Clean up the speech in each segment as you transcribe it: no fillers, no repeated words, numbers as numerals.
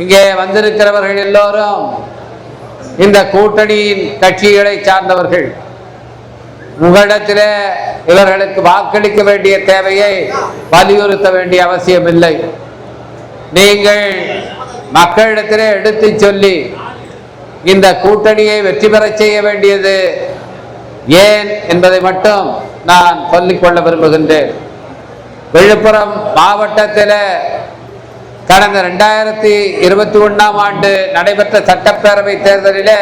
இங்கே வந்திருக்கிறவர்கள் எல்லோரும் இந்த கூட்டணியின் கட்சிகளை சார்ந்தவர்கள். உங்களிடத்திலே இவர்களுக்கு வாக்களிக்க வேண்டிய தேவையை வலியுறுத்த வேண்டிய அவசியமில்லை. நீங்கள் மக்களிடத்திலே எடுத்து சொல்லி இந்த கூட்டணியை வெற்றி பெற செய்ய வேண்டியது ஏன் என்பதை மட்டும் நான் சொல்லிக்கொள்ள விரும்புகின்றேன். விழுப்புரம் மாவட்டத்தில் கடந்த 2021ஆம் ஆண்டு நடைபெற்ற சட்டப்பேரவை தேர்தலில்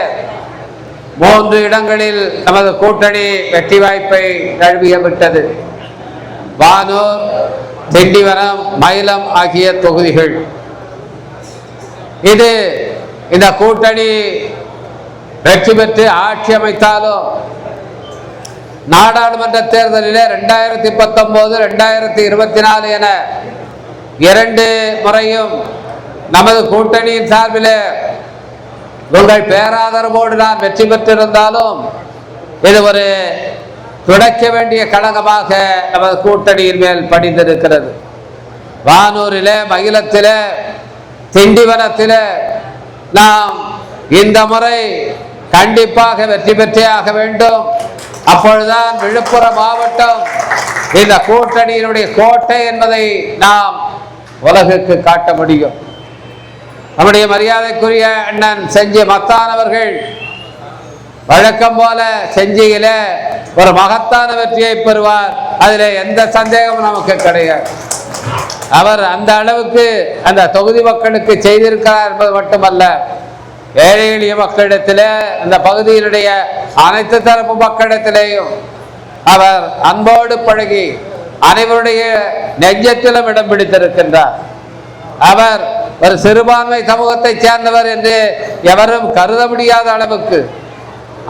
3 இடங்களில் நமது கூட்டணி வெற்றி வாய்ப்பை தழுவிய விட்டது. வானூர், திண்டிவனம், மயிலம் ஆகிய தொகுதிகள். இந்த கூட்டணி வெற்றி பெற்று ஆட்சி அமைத்தாலும் நாடாளுமன்ற தேர்தலில் 2019, 2024 என 2 முறையும் நமது கூட்டணியின் சார்பில் உங்கள் பேராதரவோடு நான் வெற்றி பெற்றிருந்தாலும் இது ஒரு துடைக்க வேண்டிய கழகமாக நமது கூட்டணியின் மேல் படிந்திருக்கிறது. வானூரில், மயிலத்தில், திண்டிவனத்தில் நாம் இந்த முறை கண்டிப்பாக வெற்றி பெற்றே ஆக வேண்டும். அப்பொழுதுதான் விழுப்புரம் மாவட்டம் இந்த கூட்டணியினுடைய கோட்டை என்பதை நாம் உலகுக்கு காட்ட முடியும். நம்முடைய மரியாதைக்குரிய அண்ணன் செஞ்சி மத்தானவர்கள் வழக்கம் போல செஞ்சியில ஒரு மகத்தான வெற்றியை பெறுவார். அதில் எந்த சந்தேகமும் நமக்கு கிடையாது. அவர் அந்த அளவுக்கு அந்த தொகுதி மக்களுக்கு செய்திருக்கிறார் என்பது மட்டுமல்ல, ஏழை எளிய மக்களிடத்தில், அந்த பகுதியினுடைய அனைத்து தரப்பு மக்களிடத்திலேயும் அவர் அன்போடு பழகி அனைவருடைய நெஞ்சத்திலும் இடம் பிடித்திருக்கின்றார். அவர் ஒரு சிறுபான்மை சமூகத்தை சேர்ந்தவர் என்று எவரும் கருத முடியாத அளவுக்கு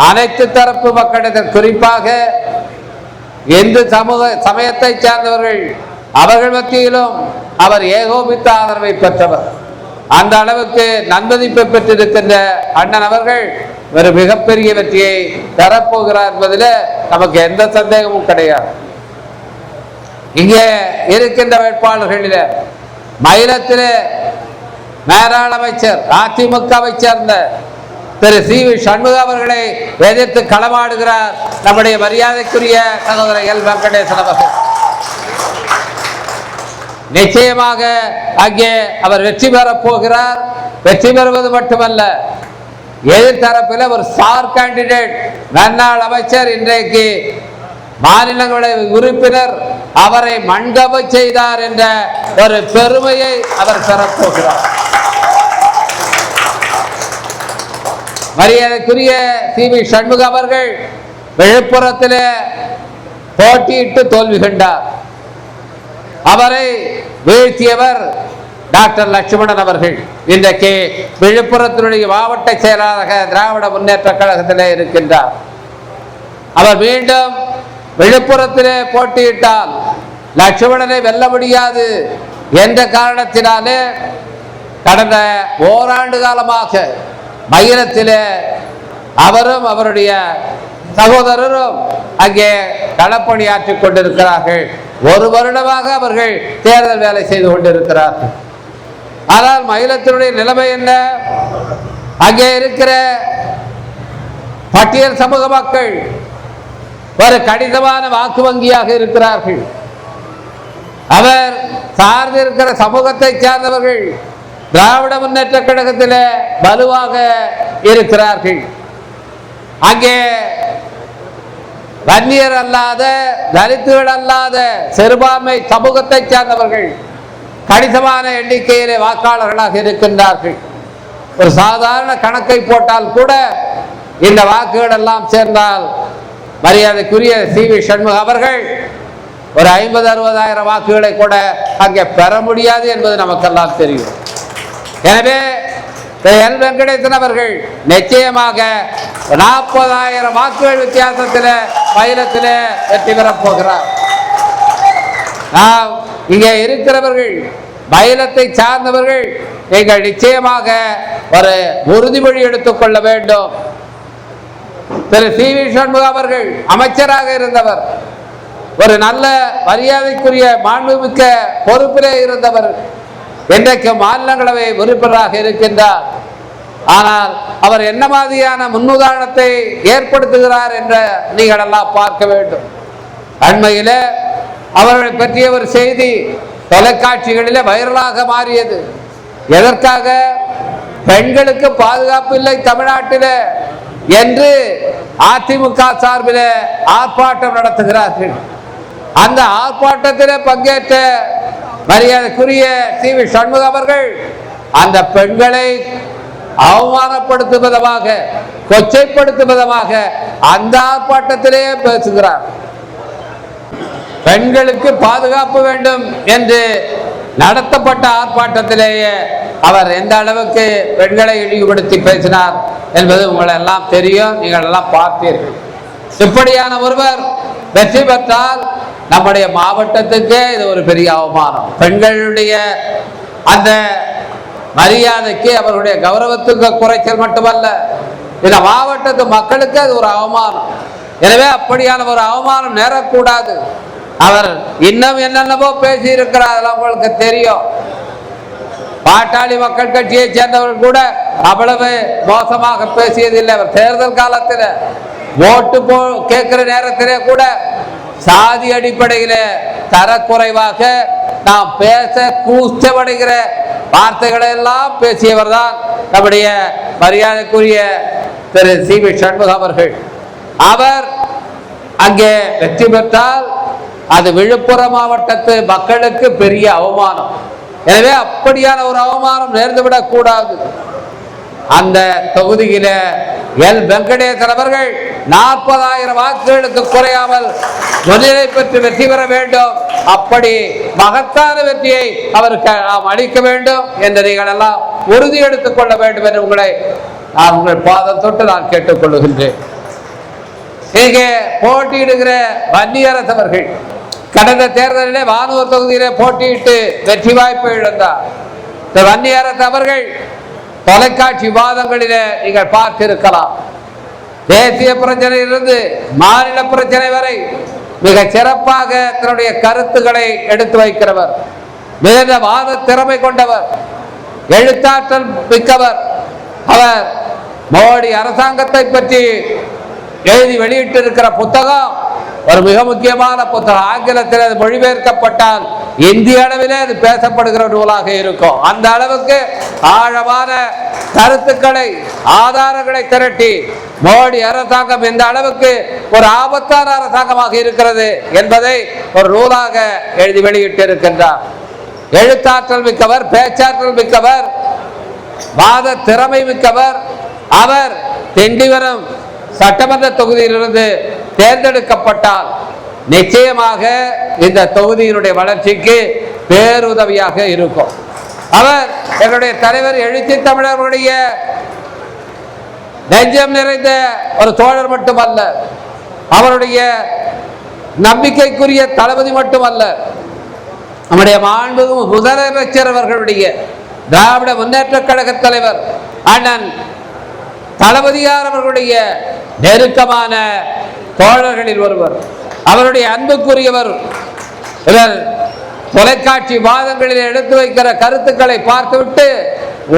அனைத்து தரப்பு மக்களிடத்தில், குறிப்பாக எந்த சமயத்தை சேர்ந்தவர்கள் அவர்கள் மத்தியிலும் அவர் ஏகோபித்த ஆதரவை பெற்றவர். அந்த அளவுக்கு நன்மதிப்பை பெற்றிருக்கின்ற அண்ணன் அவர்கள் ஒரு மிகப்பெரிய வெற்றியை பெறப்போகிறார் என்பதில் நமக்கு எந்த சந்தேகமும் கிடையாது. இங்கே இருக்கின்ற வேட்பாளர்களில் மயிலத்தில் மேலாள் அமைச்சர், அதிமுகவை சேர்ந்த திரு சி.வி. சண்முகம் அவர்களை எதிர்த்து களமாடுகிறார் நம்முடைய மரியாதைக்குரிய சகோதரர் எல். வெங்கடேசன் அவர்கள். நிச்சயமாக அங்கே அவர் வெற்றி பெறப் போகிறார். வெற்றி பெறுவது மட்டுமல்ல, எதிர்த்தரப்பில் ஒரு ஸ்டார் கேண்டிடேட் மேலாள் அமைச்சர், இன்றைக்கு மாநிலங்களவை உறுப்பினர், அவரை மண்டப செய்தார் என்ற ஒரு பெருமையை அவர் பெறப்போகிறார். மரியாதைக்குரிய சி.வி. சண்முகம் அவர்கள் விழுப்புரத்தில் போட்டியிட்டு தோல்வி கண்டார். அவரை வீழ்த்தியவர் டாக்டர் லட்சுமணன் அவர்கள். இன்றைக்கு விழுப்புரத்தினுடைய மாவட்ட செயலாளராக திராவிட முன்னேற்ற கழகத்திலே இருக்கின்றார். அவர் மீண்டும் விழுப்புரத்திலே போட்டியிட்டால் லட்சுமணனை வெல்ல முடியாது என்ற காரணத்தினாலே கடந்த ஓராண்டு காலமாக மயிலத்திலே அவரும் அவருடைய சகோதரரும் அங்கே களப்பணியாற்றிக் கொண்டிருக்கிறார்கள். 1 வருடமாக அவர்கள் தேர்தல் வேலை செய்து கொண்டிருக்கிறார்கள். ஆனால் மயிலத்தினுடைய நிலைமை என்ன? அங்கே இருக்கிற பட்டியல் சமூக மக்கள் ஒரு கடினமான வாக்கு வங்கியாக இருக்கிறார்கள். அவர் சார்ந்திருக்கிற சமூகத்தை சார்ந்தவர்கள் திராவிட முன்னேற்ற கழகத்தில் வலுவாக இருக்கிறார்கள். அங்கே வன்னியர் அல்லாத, தலித்துகள் அல்லாத சிறுபான்மை சமூகத்தை சார்ந்தவர்கள் கணிசமான எண்ணிக்கையிலே வாக்காளர்களாக இருக்கின்றார்கள். ஒரு சாதாரண கணக்கை போட்டால் கூட இந்த வாக்குகள் எல்லாம் சேர்ந்தால் மரியாதைக்குரிய சி.வி. சண்முகம் அவர்கள் ஒரு 50,000-60,000 வாக்குகளை கூட அங்கே பெற முடியாது என்பது நமக்கெல்லாம் தெரியும். எனவே எல். வெங்கடேசன் அவர்கள் நிச்சயமாக 40,000 வாக்குகள் வித்தியாசத்தில் மயிலத்தில் வெற்றி பெறப் போகிறார். நாம் இங்கே இருக்கிறவர்கள், மயிலத்தை சார்ந்தவர்கள், நீங்கள் நிச்சயமாக ஒரு உறுதிமொழி எடுத்துக்கொள்ள வேண்டும். திரு சி.வி. சண்முகம் அவர்கள் அமைச்சராக இருந்தவர், ஒரு நல்ல மரியாதைக்குரிய மாண்புமிக்க பொறுப்பிலே இருந்தவர். இன்றைக்கு மாநிலங்களவை உறுப்பினராக இருக்கின்றார். ஆனால் அவர் என்ன மாதிரியான முன்னுதாரணத்தை ஏற்படுத்துகிறார் என்ற நீங்கள் எல்லாம் பார்க்க வேண்டும். அண்மையில அவர்களை பற்றிய ஒரு செய்தி தொலைக்காட்சிகளிலே வைரலாக மாறியது. எதற்காக? பெண்களுக்கு பாதுகாப்பு இல்லை தமிழ்நாட்டில் என்று அதிமுக சார்பில் ஆர்ப்பாட்டம் நடத்துகிறார்கள். அந்த ஆர்ப்பாட்டத்தில் பங்கேற்ற மரியாதைக்குரிய சி.வி. சண்முகம் அவர்கள் அந்த பெண்களை அவமானப்படுத்தும் விதமாக, கொச்சைப்படுத்தும் விதமாக அந்த ஆர்ப்பாட்டத்திலேயே பேசுகிறார். பெண்களுக்கு பாதுகாப்பு வேண்டும் என்று நடத்தப்பட்ட ஆர்ப்பாட்டத்திலேயே அவர் எந்த அளவுக்கு பெண்களை இழிவுபடுத்தி பேசினார் என்பது உங்களை எல்லாம் தெரியும், நீங்கள் எல்லாம் பார்த்தீர்கள். இப்படியான ஒருவர் வெற்றி பெற்றால் நம்முடைய மாவட்டத்துக்கே இது ஒரு பெரிய அவமானம். பெண்களுடைய அந்த மரியாதைக்கு, அவர்களுடைய கௌரவத்துக்கு குறைச்சல் மட்டுமல்ல, இந்த மாவட்டத்து மக்களுக்கு அது ஒரு அவமானம். எனவே அப்படியான ஒரு அவமானம் நேரக்கூடாது. அவர் இன்னும் என்னென்னவோ பேசி இருக்கிறார், அதெல்லாம் உங்களுக்கு தெரியும். பாட்டாளி மக்கள் கட்சியை சேர்ந்தவர்கள் கூட அவ்வளவு மோசமாக பேசியதில்லை. அவர் தேர்தல் காலத்தில் ஓட்டு கேட்கிற நேரத்திலே கூட சாதி அடிப்படையில் தரக்குறைவாக நாம் பேச கூச்சமடைகிற வார்த்தைகளை எல்லாம் பேசியவர் தான் நம்முடைய மரியாதைக்குரிய திரு சி.வி. சண்முகம் அவர்கள். அவர் அங்கே வெற்றி பெற்றால் அது விழுப்புரம் மாவட்டத்து மக்களுக்கு பெரிய அவமானம். எனவே அப்படியான ஒரு அவமானம் நேர்ந்துவிடக் கூடாது. அந்த தொகுதியில எல். வெங்கடேசன் அவர்கள் 40,000 வாக்குகளுக்கு குறையாமல் முன்னிலை பெற்று வெற்றி பெற வேண்டும். அப்படி மகத்தான வெற்றியை அவருக்கு நாம் அளிக்க வேண்டும் என்று நீங்கள் எல்லாம் உறுதி எடுத்துக் கொள்ள வேண்டும் என்று உங்கள் பாதம் தொட்டு நான் கேட்டுக்கொள்ளுகின்றேன். இங்கே போட்டியிடுகிற வன்னியரசு அவர்கள் கடந்த தேர்தலிலே வானூர் தொகுதியிலே போட்டியிட்டு வெற்றி வாய்ப்பை இழந்தார். வன்னியரசு அவர்கள் தொலைக்காட்சி விவாதங்களிலே நீங்கள் பார்த்திருக்கலாம். தேசிய பிரச்சனையிலிருந்து மாநில பிரச்சனை வரை மிக சிறப்பாக தன்னுடைய கருத்துக்களை எடுத்து வைக்கிறவர், மிகுந்த வாத திறமை கொண்டவர், எழுத்தாற்றல் மிக்கவர். அவர் மோடி அரசாங்கத்தை பற்றி எழுதி வெளியிட்டிருக்கிற புத்தகம் ஒரு மிக முக்கியமான புத்தகம். ஆங்கிலத்தில் அது மொழிபெயர்க்கப்பட்டால் இந்திய அளவிலே அது பேசப்படுகிற நூலாக இருக்கும். அந்த அளவுக்கு ஆழமான கருத்துக்களை, ஆதாரங்களை திரட்டி மோடி அரசாங்கம் எந்த அளவுக்கு ஒரு ஆபத்தான அரசாங்கமாக இருக்கிறது என்பதை ஒரு நூலாக எழுதி வெளியிட்டிருக்கின்றார். எழுத்தாற்றல் மிக்கவர், பேச்சாற்றல் மிக்கவர், வாத திறமை மிக்கவர். அவர் திண்டிவனம் சட்டமன்ற தொகுதியிலிருந்து தேர்ந்தெடுக்கப்பட்டால் நிச்சயமாக இந்த தொகுதியினுடைய வளர்ச்சிக்கு பேருதவியாக இருக்கும். அவர் எங்களுடைய தலைவர் எழுச்சி தமிழர்களுடைய நெஞ்சம் நிறைந்த ஒரு தோழர் மட்டுமல்ல, அவருடைய நம்பிக்கைக்குரிய தளபதி மட்டுமல்ல, நம்முடைய மாண்புமிகு முதலமைச்சர் அவர்களுடைய திராவிட முன்னேற்ற கழக தலைவர் அண்ணன் தளபதியார் அவர்களுடைய நெருக்கமான தோழர்களில் ஒருவர், அவருடைய அன்புக்குரியவர். இவர் தொலைக்காட்சி வாதங்களில் எடுத்து வைக்கிற கருத்துக்களை பார்த்துவிட்டு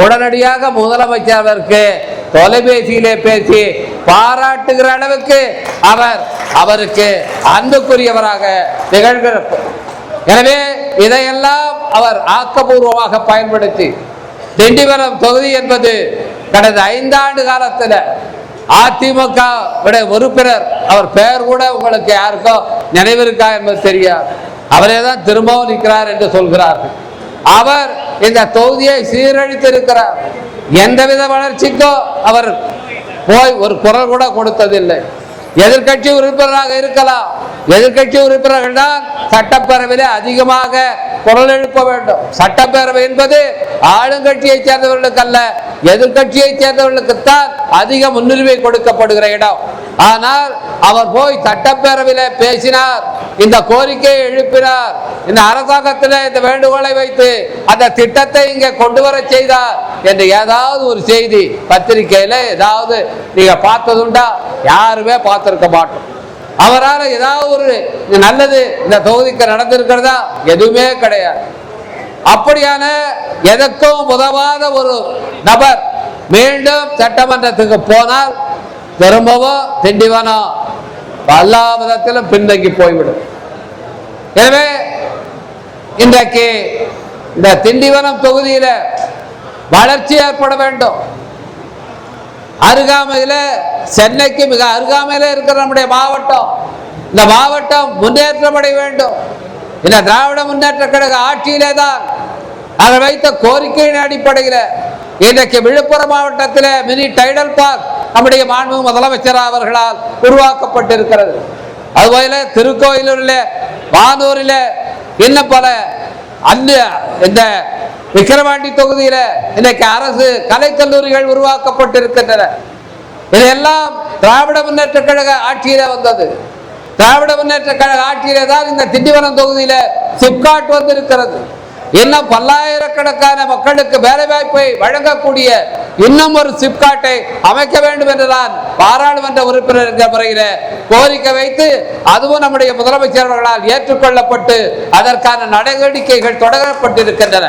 உடனடியாக முதலமைச்சர் அவருக்கு தொலைபேசியிலே பேசி பாராட்டுகிற அளவுக்கு அவருக்கு அன்புக்குரியவராக திகழ்கிறார். எனவே இதையெல்லாம் அவர் ஆக்கப்பூர்வமாக பயன்படுத்தி திண்டிவனம் தொகுதி என்பது கடந்த 5 ஆண்டு காலத்தில் அதிமுக உறுப்பினர், அவர் பெயர் கூட உங்களுக்கு யாருக்கோ நினைவிருக்கா என்பது தெரியாது, அவரே தான் திரும்பவும் நிற்கிறார் என்று சொல்கிறார்கள். அவர் இந்த தொகுதியை சீரழித்திருக்கிறார். எந்தவித வளர்ச்சிக்கோ அவர் போய் ஒரு குரல் கூட கொடுத்ததில்லை. எதிர்கட்சி உறுப்பினராக இருக்கலாம், எதிர்கட்சி உறுப்பினர்கள் தான் சட்டப்பேரவையிலே அதிகமாக குரல் எழுப்ப வேண்டும். சட்டப்பேரவை என்பது ஆளுங்கட்சியை சேர்ந்தவர்களுக்கு அல்ல, எதிர்கட்சியை சேர்ந்தவர்களுக்குத்தான் அதிக முன்னுரிமை கொடுக்கப்படுகிற இடம். ஆனால் அவர் போய் சட்டப்பேரவையிலே பேசினார், இந்த கோரிக்கையை எழுப்பினார், இந்த அரசாங்கத்தில் இந்த வேண்டுகோளை வைத்து அந்த திட்டத்தை இங்கே கொண்டு வர செய்தார் என்று ஏதாவது ஒரு செய்தி பத்திரிகையில ஏதாவது நீங்க பார்த்ததுண்டா? யாருமே பார்த்திருக்க மாட்டோம். அவரால் ஏதாவது ஒரு நல்லது இந்த தொகுதிக்கு நடந்திருக்கிறதா? எதுவுமே கிடையாது. அப்படியான எதற்கும் உதவாத ஒரு நபர் மீண்டும் சட்டமன்றத்துக்கு போனால் திரும்பவும் திண்டிவனம் எல்லா விதத்திலும் பின்தங்கி போய்விடும். எனவே இன்றைக்கு இந்த திண்டிவனம் தொகுதியில வளர்ச்சி ஏற்பட வேண்டும். அருகாமையில சென்னைக்கு மிக அருகாமையில இருக்கிற நம்முடைய மாவட்டம், இந்த மாவட்டம் முன்னேற்றம் அடைய வேண்டும். இந்த திராவிட முன்னேற்ற கழக ஆட்சியிலே தான் அதை வைத்த கோரிக்கையின் அடிப்படையில் இன்றைக்கு விழுப்புரம் மாவட்டத்தில் மினி டைடல் பார்க் நம்முடைய மாண்பு முதலமைச்சர் அவர்களால் உருவாக்கப்பட்டிருக்கிறது. அதுபோல திருக்கோயிலூரில், வானூரில், இன்னும் பல இந்த விக்கிரவாண்டி தொகுதியில் இன்றைக்கு அரசு கலைக்கல்லூரிகள் உருவாக்கப்பட்டிருக்கின்றன. இதையெல்லாம் திராவிட முன்னேற்ற கழக ஆட்சியில வந்தது. திராவிட முன்னேற்ற கழக ஆட்சியிலே தான் இந்த திண்டிவனம் தொகுதியில சிப்காட் வந்திருக்கிறது. இன்னும் பல்லாயிரக்கணக்கான மக்களுக்கு வேலை வாய்ப்பை வழங்கக்கூடிய இன்னும் ஒரு சிப்காட்டை அமைக்க வேண்டும் என்றுதான் பாராளுமன்ற உறுப்பினர் என்ற முறையில கோரிக்கை வைத்து அதுவும் நம்முடைய முதலமைச்சர் அவர்களால் ஏற்றுக்கொள்ளப்பட்டு அதற்கான நடவடிக்கைகள் தொடரப்பட்டிருக்கின்றன.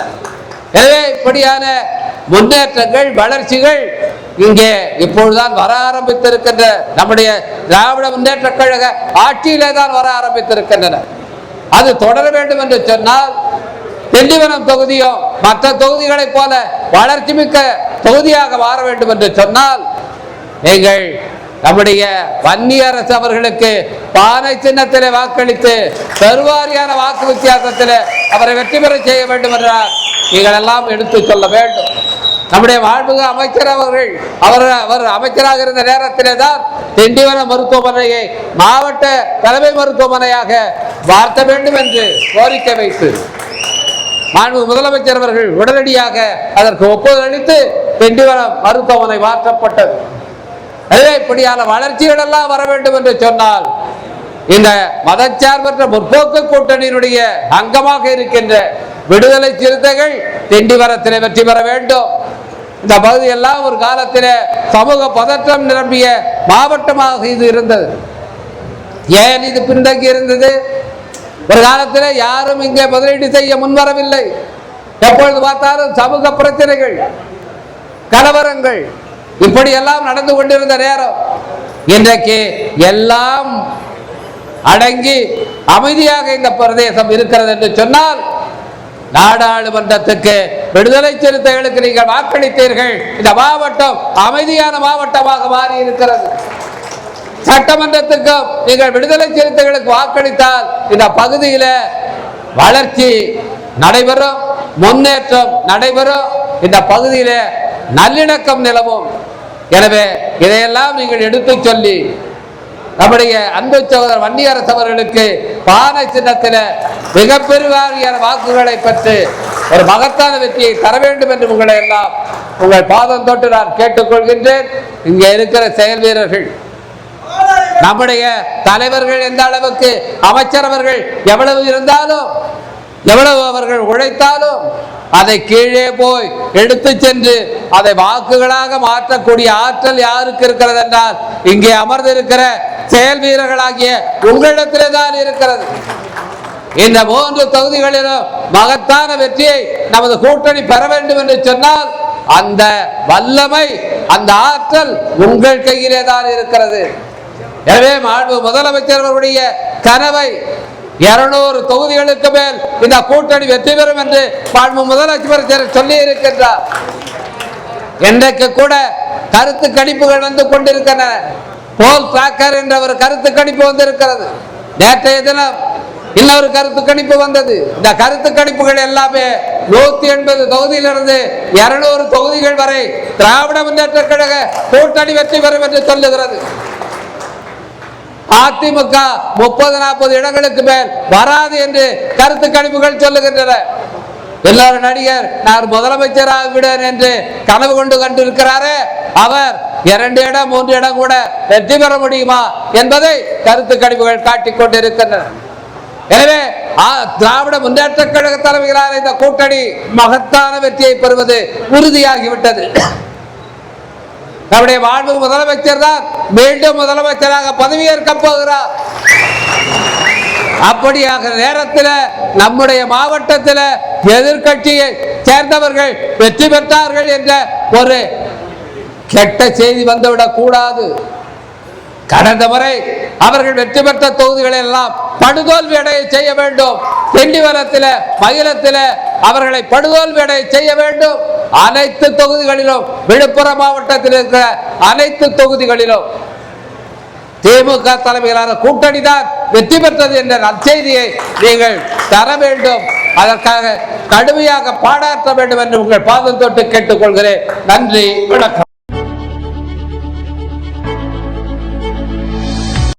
எனவே இப்படியான முன்னேற்றங்கள், வளர்ச்சிகள் இங்கே இப்பொழுதுதான் வர ஆரம்பித்திருக்கின்ற நம்முடைய திராவிட முன்னேற்ற கழக ஆட்சியிலே தான் வர ஆரம்பித்திருக்கின்றன. அது தொடர வேண்டும் என்று சொன்னால் திண்டிவனம் தொகுதியும் மற்ற தொகுதிகளைப் போல வளர்ச்சி மிக்க தொகுதியாக மாற வேண்டும் என்று சொன்னால் நீங்கள் நம்முடைய வன்னியரசு அவர்களுக்கு பானை சின்னத்திலே வாக்களித்து பெருவாரியான வாக்கு வித்தியாசத்தில் அவரை வெற்றி பெற செய்ய வேண்டும் என்றால் நீங்கள் எல்லாம் எடுத்து சொல்ல வேண்டும். நம்முடைய மாண்புமிகு அமைச்சர் அவர்கள் அவர் அமைச்சராக இருந்த நேரத்திலே தான் திண்டிவனம் மருத்துவமனையை மாவட்ட தலைமை மருத்துவமனையாக மாற்ற வேண்டும் என்று கோரிக்கை வைத்து மாண்புமிகு முதலமைச்சர் அவர்கள் உடனடியாக அதற்கு ஒப்புதல் அளித்து திண்டிவனம் மருத்துவமனை மாற்றப்பட்டது. எனவே இப்படியான வளர்ச்சிகள் எல்லாம் வர வேண்டும் என்று சொன்னால் இந்த மதச்சார்பற்ற முற்போக்கு கூட்டணியினுடைய அங்கமாக இருக்கின்ற விடுதலை சிறுத்தைகள் திண்டிவனத்திலே வெற்றி பெற வேண்டும். இந்த பகுதியெல்லாம் ஒரு காலத்திலே சமூக பதற்றம் நிரம்பிய மாவட்டமாக இது இருந்தது. ஏன் இது பின்தங்கி இருந்தது? ஒரு காலத்தில் யாரும் இங்கே முதலீடு செய்ய முன்வரவில்லை. எப்பொழுது பார்த்தாலும் சமூக பிரச்சனைகள், கலவரங்கள் இப்படி எல்லாம் நடந்து கொண்டிருந்த நேரம் இன்றைக்கு எல்லாம் அடங்கி அமைதியாக இந்த பிரதேசம் இருக்கிறது என்று சொன்னால் நாடாளுமன்றத்துக்கு விடுதலை சிறுத்தைகளுக்கு நீங்கள் வாக்களித்தீர்கள். இந்த மாவட்டம் அமைதியான மாவட்டமாக மாறி இருக்கிறது. சட்டமன்றத்துக்கு நீங்கள் விடுதலை சிறுத்தைகளுக்கு வாக்களித்தால் இந்த பகுதியில் வளர்ச்சி நடைபெறும், முன்னேற்றம் நடைபெறும், இந்த பகுதியில் நல்லிணக்கம் நிலவும். எனவே இதையெல்லாம் நீங்கள் எடுத்து சொல்லி நம்முடைய அன்பு சகோதரர் வன்னியரசு அவர்களுக்கு பானை சின்னத்தில் மிகப்பெரிய வாக்குகளை பெற்று ஒரு மகத்தான வெற்றியை தர வேண்டும் என்று உங்களை எல்லாம் உங்கள் பாதம் தொட்டு நான் கேட்டுக்கொள்கின்றேன். இங்கே இருக்கிற செயல் வீரர்கள், நம்முடைய தலைவர்கள் எந்த அளவுக்கு, அமைச்சரவர்கள் எவ்வளவு இருந்தாலும், எவ்வளவு அவர்கள் உழைத்தாலும் அதை கீழே போய் எடுத்து சென்று அதை வாக்குகளாக மாற்றக்கூடிய ஆற்றல் யாருக்கு இருக்கிறது என்றால் இங்கே அமர்ந்திருக்கிற செயல் வீரர்களாகிய உங்களிடத்திலே தான் இருக்கிறது. இந்த 3 தொகுதிகளிலும் மகத்தான வெற்றியை நமது கூட்டணி பெற வேண்டும் என்று சொன்னால் அந்த வல்லமை, அந்த ஆற்றல் உங்கள் கையிலே தான் இருக்கிறது. எனவே மாண்பு முதலமைச்சர் அவருடைய கனவை 200 தொகுதிகளுக்கு மேல் இந்த கூட்டணி வெற்றி பெறும் என்று மாண்பு முதலமைச்சர் சொல்லி இருக்கின்றார். இன்றைக்கு கூட கருத்து கணிப்புகள் வந்து கொண்டிருக்கின்றன. போல் டிராக்கர் என்ற ஒரு கருத்து கணிப்பு வந்திருக்கிறது. நேற்றைய தினம் இன்னொரு கருத்து கணிப்பு வந்தது. இந்த கருத்து கணிப்புகள் எல்லாமே 180 தொகுதியிலிருந்து 200 தொகுதிகள் வரை திராவிட முன்னேற்ற கழக கூட்டணி வெற்றி பெறும் என்று சொல்லுகிறது. அதிமுக 30-40 இடங்களுக்கு மேல் வராது என்று கருத்து கணிப்புகள் சொல்லுகின்றன. எல்லாரும் நடிகர் நான் முதலமைச்சராக விடுவேன் என்று கனவு கொண்டு கண்டிருக்கிறாரே, அவர் 2 இடம் 3 இடம் கூட வெற்றி பெற முடியுமா என்பதை கருத்து கணிப்புகள் காட்டிக் கொண்டிருக்கின்றன. எனவே திராவிட முன்னேற்ற கழக தலைமையிலான இந்த கூட்டணி மகத்தான வெற்றியை பெறுவது உறுதியாகிவிட்டது. நம்முடைய மாண்பு முதலமைச்சர் தான் மீண்டும் முதலமைச்சராக பதவியேற்க போகிறார். அப்படியாக நேரத்தில் நம்முடைய மாவட்டத்தில் எதிர்கட்சியை சேர்ந்தவர்கள் வெற்றி பெற்றார்கள் என்ற ஒரு கெட்ட செய்தி வந்துவிடக் கூடாது. கடந்த முறை அவர்கள் வெற்றி பெற்ற தொகுதிகளை எல்லாம் படுதோல்வி அடைய செய்ய வேண்டும். திண்டிவனத்தில் மகிழத்தில் அவர்களை படுதோல்வி அடைய செய்ய வேண்டும். அனைத்து தொகுதிகளிலும், விழுப்புரம் மாவட்டத்தில் இருக்கிற அனைத்து தொகுதிகளிலும் திமுக தலைமையிலான கூட்டணி தான் வெற்றி பெற்றது என்ற நற்செய்தியை நீங்கள் தர வேண்டும். அதற்காக கடுமையாக பாடாற்ற வேண்டும் என்று உங்கள் பாதம் தொட்டு கேட்டுக்கொள்கிறேன். நன்றி, வணக்கம்.